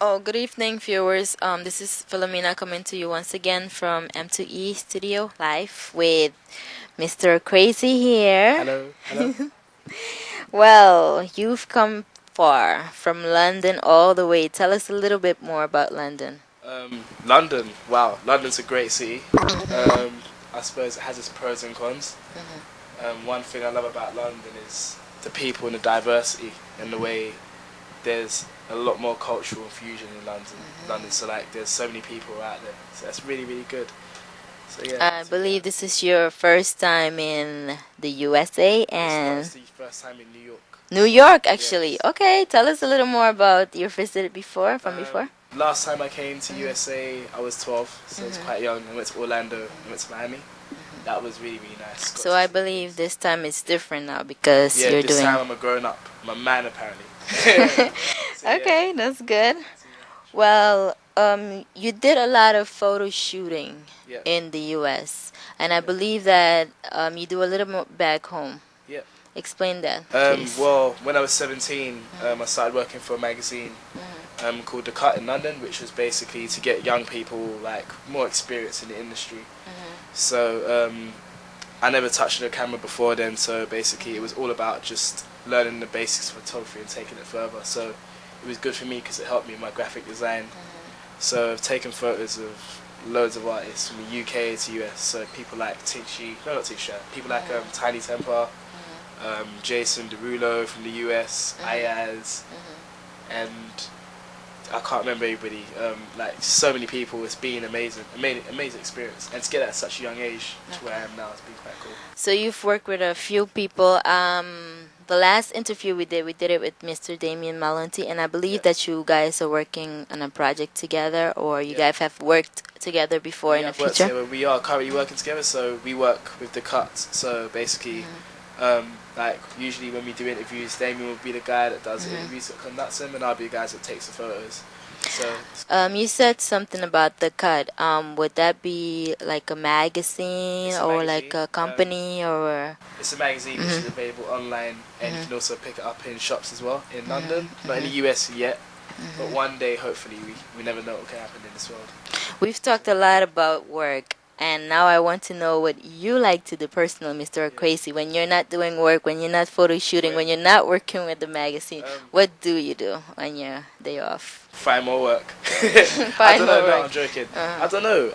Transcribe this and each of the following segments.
Oh, good evening, viewers. This is Philomena coming to you once again from M2E Studio Live with Mr. Crazy here. Hello, hello. Well, you've come far from London all the way. Tell us a little bit more about London. London. Wow, London's a great city. I suppose it has its pros and cons. One thing I love about London is the people and the diversity and the way there's a lot more cultural fusion in London. So like, there's so many people out there. So that's really, really good. So yeah. I believe this is your first time in the USA and It's the first time in New York. New York, actually. Yes. Okay, tell us a little more about your visit before, from before. Last time I came to USA, I was 12, so I was quite young. I went to Orlando, I went to Miami. That was really, really nice. So I believe this time it's different now because yeah, you're this doing. time I'm a grown up. I'm a man apparently. So, Okay, that's good. Well, you did a lot of photo shooting Yeah. in the U.S. and I believe that you do a little more back home. Yeah. Explain that, please. Well, when I was 17, I started working for a magazine called The Cut in London, which was basically to get young people like more experience in the industry. So I never touched a camera before then, so basically it was all about just learning the basics of photography and taking it further. So it was good for me because it helped me in my graphic design. So I've taken photos of loads of artists from the UK to US. So people like people like Tiny Temper, Jason Derulo from the US, Ayaz, and I can't remember everybody. Like so many people. It's been amazing experience, and to get at such a young age to where I am now, it's been quite cool. So you've worked with a few people. The last interview we did it with Mr. Damien Malonti, and I believe that you guys are working on a project together, or you guys have worked together before in the future. Together. We are currently working together, so we work with The Cut. So basically, like usually when we do interviews, Damien will be the guy that does the interviews, that conducts them, and I'll be the guy that takes the photos. So you said something about The Cut. Would that be like a magazine or like a company or? It's a magazine which is available online, and you can also pick it up in shops as well in London. Not in the US yet, but one day hopefully we never know what can happen in this world. We've talked a lot about work, and now I want to know what you like to do personally, Mr. Crazy. When you're not doing work, when you're not photo shooting, when you're not working with the magazine, what do you do on your day off? Find more work. Find I don't more know. work. No, I'm joking. I don't know.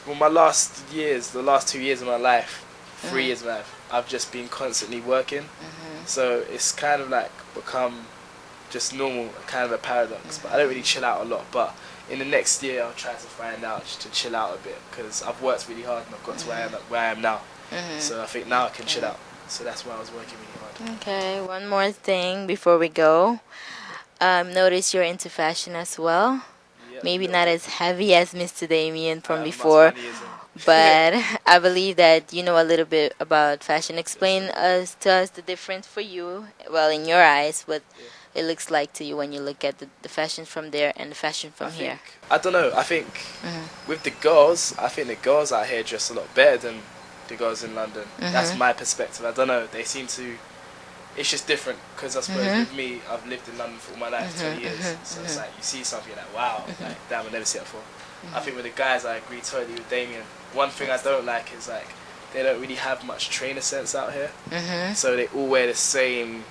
Well, the last 2 years of my life, 3 years of my life, I've just been constantly working. So it's kind of like become just normal, kind of a paradox. But I don't really chill out a lot. But in the next year, I'll try to find out just to chill out a bit, because I've worked really hard and I've got to where I am now. So I think now I can chill out. So that's why I was working really hard. Okay, one more thing before we go. Notice you're into fashion as well. Yep, Maybe not as heavy as Mr. Damien from Much before, money, isn't it? but I believe that you know a little bit about fashion. Explain to us the difference for you, well, in your eyes, what it looks like to you when you look at the fashion from there and the fashion from here. I don't know. I think with the girls, I think the girls out here dress a lot better than the girls in London. That's my perspective. I don't know. They seem to. It's just different, because I suppose with me, I've lived in London for all my life, 20 years. So it's like you see something like, wow, like damn, I never see that before. I think with the guys, I agree totally with Damien. One thing I don't like is like they don't really have much trainer sense out here. So they all wear the same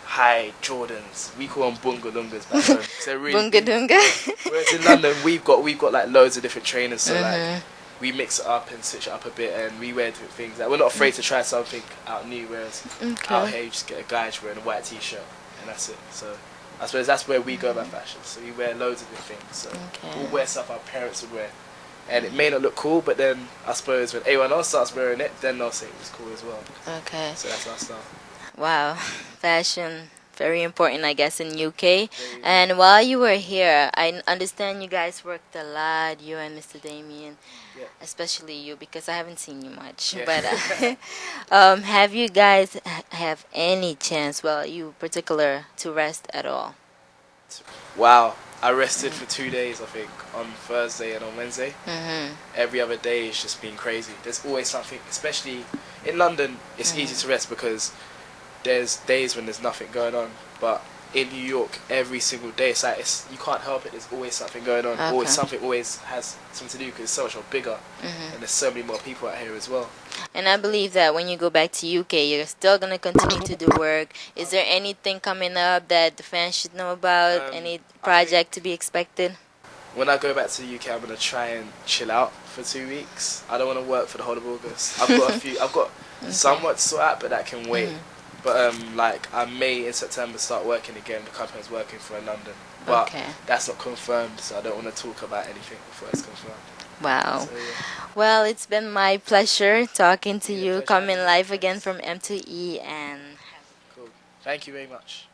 high Jordans. We call them bungalungas back home. So really Bungadunga. whereas in London, we've got like loads of different trainers. So like we mix it up and switch it up a bit, and we wear different things. Like we're not afraid to try something out new. Whereas out here, you just get a guy just wearing a white t-shirt and that's it. So I suppose that's where we go about fashion. So we wear loads of different things. So we'll wear stuff our parents would wear, and it may not look cool, but then I suppose when anyone else starts wearing it, then they'll say it was cool as well. Okay. So that's our style. Wow, fashion, very important, I guess, in UK. And while you were here, I understand you guys worked a lot, you and Mr. Damien, especially you, because I haven't seen you much. But have you guys have any chance, well, you particular, to rest at all? Wow, I rested for 2 days, I think, on Thursday and on Wednesday. Every other day has just been crazy. There's always something, especially in London, it's easy to rest because there's days when there's nothing going on, but in New York every single day. It's like you can't help it. There's always something going on. Okay. Always something always has something to do because it's so much more bigger, and there's so many more people out here as well. And I believe that when you go back to UK, you're still gonna continue to do work. Is there anything coming up that the fans should know about? Any project to be expected? When I go back to the UK, I'm gonna try and chill out for 2 weeks. I don't want to work for the whole of August. I've got somewhat to sort out, but that can wait. But like I may in September start working again. The company's working for in London, but that's not confirmed, so I don't want to talk about anything before it's confirmed. Wow. So, yeah. Well, it's been my pleasure talking to you. Pleasure Coming having you. live again from M2E and Cool. Thank you very much.